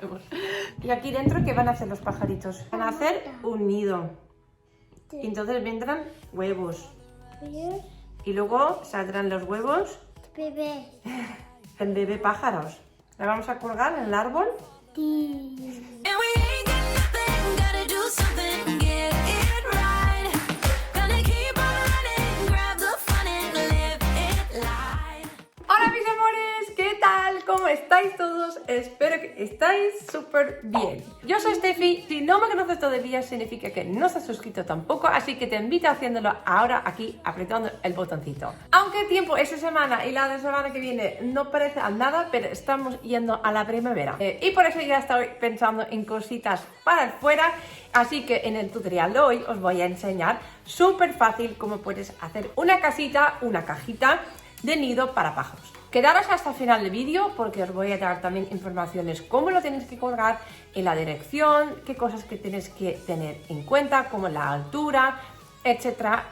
huevos. Y aquí dentro, ¿qué van a hacer los pajaritos? Van a hacer un nido. Y entonces vendrán huevos. Y luego saldrán los huevos. Bebé. El bebé pájaros. La vamos a colgar en el árbol. Sí. Hola mis amores, ¿qué tal? ¿Cómo estáis todos? Espero que estáis súper bien. Yo soy Steffi, si no me conoces todavía significa que no estás suscrito tampoco, así que te invito a haciéndolo ahora aquí apretando el botoncito. Aunque el tiempo esta semana y la de semana que viene no parece a nada, pero estamos yendo a la primavera. Y por eso ya estoy pensando en cositas para el fuera, así que en el tutorial de hoy os voy a enseñar súper fácil cómo puedes hacer una casita, una cajita de nido para pájaros. Quedaros hasta el final del vídeo porque os voy a dar también informaciones cómo lo tenéis que colgar, en la dirección, qué cosas que tenéis que tener en cuenta, como la altura, etcétera,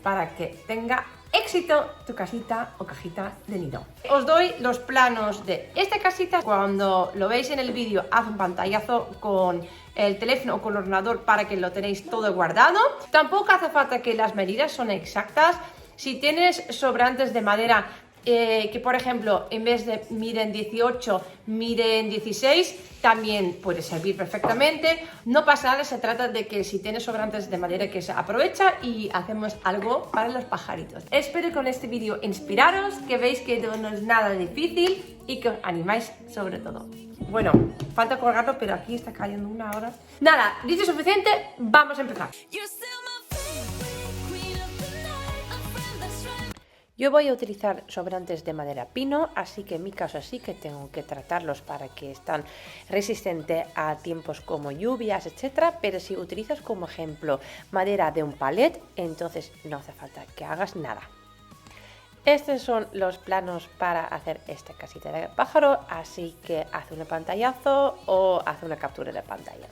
para que tenga éxito tu casita o cajita de nido. Os doy los planos de esta casita. Cuando lo veis en el vídeo, haz un pantallazo con el teléfono o con el ordenador para que lo tenéis todo guardado. Tampoco hace falta que las medidas son exactas. Si tienes sobrantes de madera que, por ejemplo, en vez de miden 18, miden 16, también puede servir perfectamente. No pasa nada, se trata de que si tienes sobrantes de madera que se aprovecha y hacemos algo para los pajaritos. Espero que con este vídeo inspiraros, que veáis que no es nada difícil y que os animáis sobre todo. Bueno, falta colgarlo, pero aquí está cayendo una hora. Nada, dicho suficiente, vamos a empezar. Yo voy a utilizar sobrantes de madera pino, así que en mi caso sí que tengo que tratarlos para que estén resistentes a tiempos como lluvias, etcétera. Pero si utilizas como ejemplo madera de un palet, entonces no hace falta que hagas nada. Estos son los planos para hacer esta casita de pájaro, así que haz un pantallazo o haz una captura de pantalla.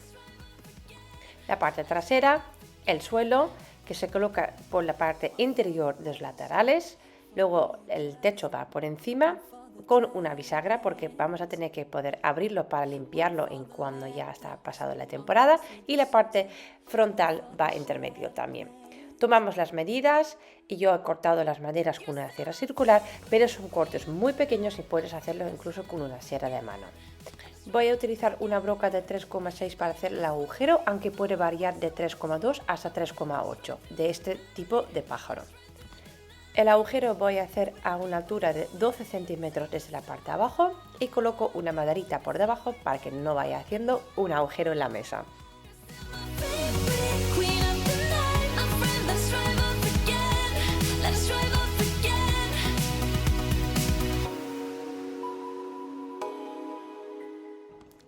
La parte trasera, el suelo, que se coloca por la parte interior de los laterales. Luego el techo va por encima con una bisagra porque vamos a tener que poder abrirlo para limpiarlo en cuando ya está pasado la temporada, y la parte frontal va intermedio también. Tomamos las medidas y yo he cortado las maderas con una sierra circular, pero son cortes muy pequeños y puedes hacerlo incluso con una sierra de mano. Voy a utilizar una broca de 3,6 para hacer el agujero, aunque puede variar de 3,2 hasta 3,8 de este tipo de pájaro. El agujero voy a hacer a una altura de 12 centímetros desde la parte de abajo y coloco una maderita por debajo para que no vaya haciendo un agujero en la mesa.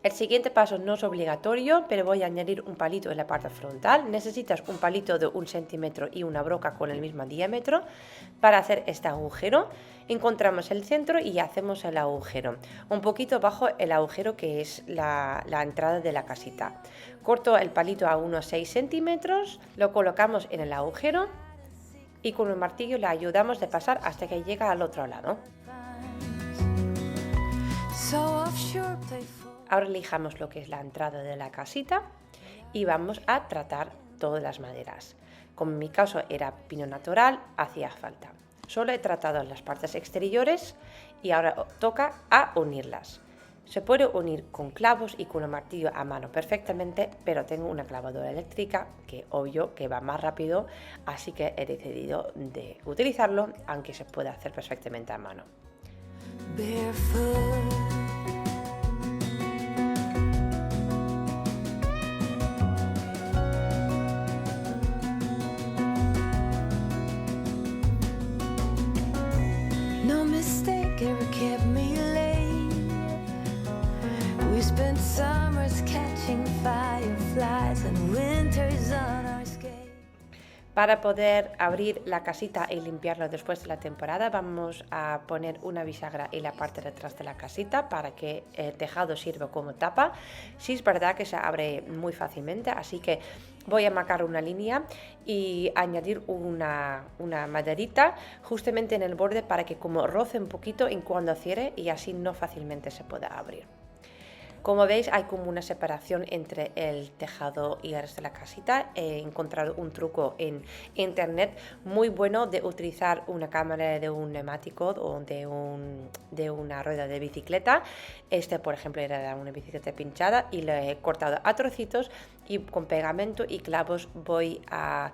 El siguiente paso no es obligatorio, pero voy a añadir un palito en la parte frontal. Necesitas un palito de 1 centímetro y una broca con el mismo diámetro para hacer este agujero. Encontramos el centro y hacemos el agujero, un poquito bajo el agujero que es la entrada de la casita. Corto el palito a unos 6 centímetros, lo colocamos en el agujero y con un martillo le ayudamos de pasar hasta que llega al otro lado. Ahora lijamos lo que es la entrada de la casita y vamos a tratar todas las maderas. Como en mi caso era pino natural, hacía falta. Solo he tratado las partes exteriores y ahora toca a unirlas. Se puede unir con clavos y con un martillo a mano perfectamente, pero tengo una clavadora eléctrica que obvio que va más rápido, así que he decidido de utilizarlo, aunque se puede hacer perfectamente a mano. Para poder abrir la casita y limpiarlo después de la temporada, vamos a poner una bisagra en la parte de atrás de la casita para que el tejado sirva como tapa. Sí, es verdad que se abre muy fácilmente, así que voy a marcar una línea y añadir una maderita justamente en el borde para que como roce un poquito en cuando cierre y así no fácilmente se pueda abrir. Como veis, hay como una separación entre el tejado y el resto de la casita. He encontrado un truco en internet muy bueno de utilizar una cámara de un neumático o de una rueda de bicicleta. Este, por ejemplo, era de una bicicleta pinchada y lo he cortado a trocitos y con pegamento y clavos voy a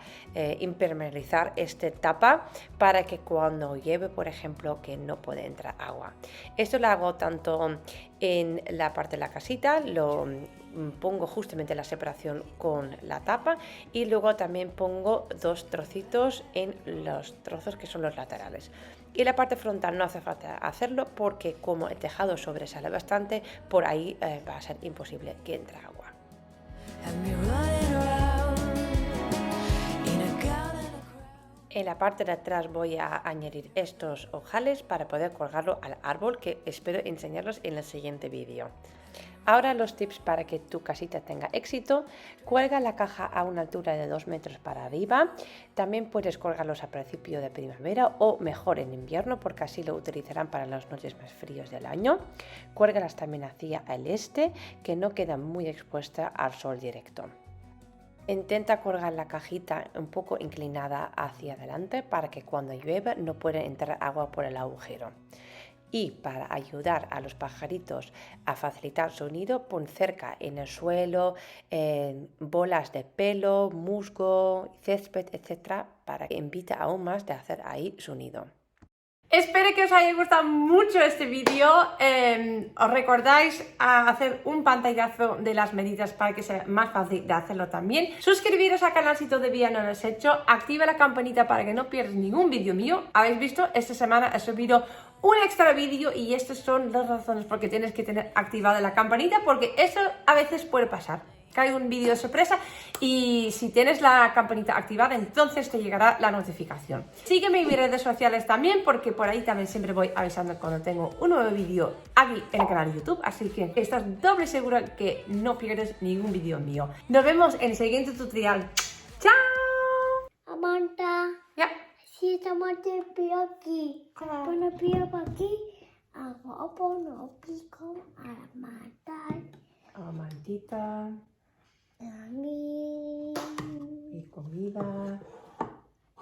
impermeabilizar esta tapa para que cuando llueve, por ejemplo, que no puede entrar agua. Esto lo hago tanto en la parte de la casita, lo pongo justamente la separación con la tapa y luego también pongo 2 trocitos en los trozos que son los laterales. Y la parte frontal no hace falta hacerlo porque como el tejado sobresale bastante, por ahí va a ser imposible que entre agua. En la parte de atrás voy a añadir estos ojales para poder colgarlo al árbol, que espero enseñarlos en el siguiente vídeo. Ahora los tips para que tu casita tenga éxito. Cuelga la caja a una altura de 2 metros para arriba. También puedes colgarlos a principio de primavera o mejor en invierno, porque así lo utilizarán para las noches más fríos del año. Cuélgalas también hacia el este, que no quedan muy expuestas al sol directo. Intenta colgar la cajita un poco inclinada hacia adelante para que cuando llueva no pueda entrar agua por el agujero. Y para ayudar a los pajaritos a facilitar su nido, pon cerca en el suelo bolas de pelo, musgo, césped, etc. para que invite aún más de hacer ahí su nido. Espero que os haya gustado mucho este vídeo. Os recordáis a hacer un pantallazo de las medidas para que sea más fácil de hacerlo también. Suscribiros al canal si todavía no lo has hecho. Activa la campanita para que no pierdas ningún vídeo mío. Habéis visto, esta semana he subido un extra vídeo y estas son las razones por que tienes que tener activada la campanita, porque eso a veces puede pasar. Cae un vídeo de sorpresa y si tienes la campanita activada, entonces te llegará la notificación. Sígueme en mis redes sociales también, porque por ahí también siempre voy avisando cuando tengo un nuevo vídeo aquí en el canal de YouTube, así que estás doble segura que no pierdes ningún vídeo mío. Nos vemos en el siguiente tutorial. ¡Chao! Amanda, Ya. si estamos de pie aquí, pone pie aquí, hago no pico a la mata. Amandita. Mami. Y comida.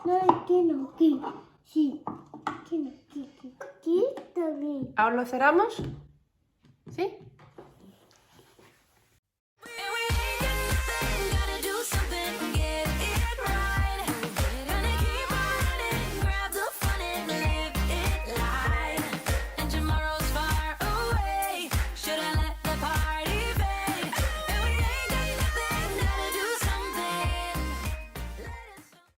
No, que no, aquí. Sí. Que no, aquí también. ¿Ahora lo cerramos? ¿Sí?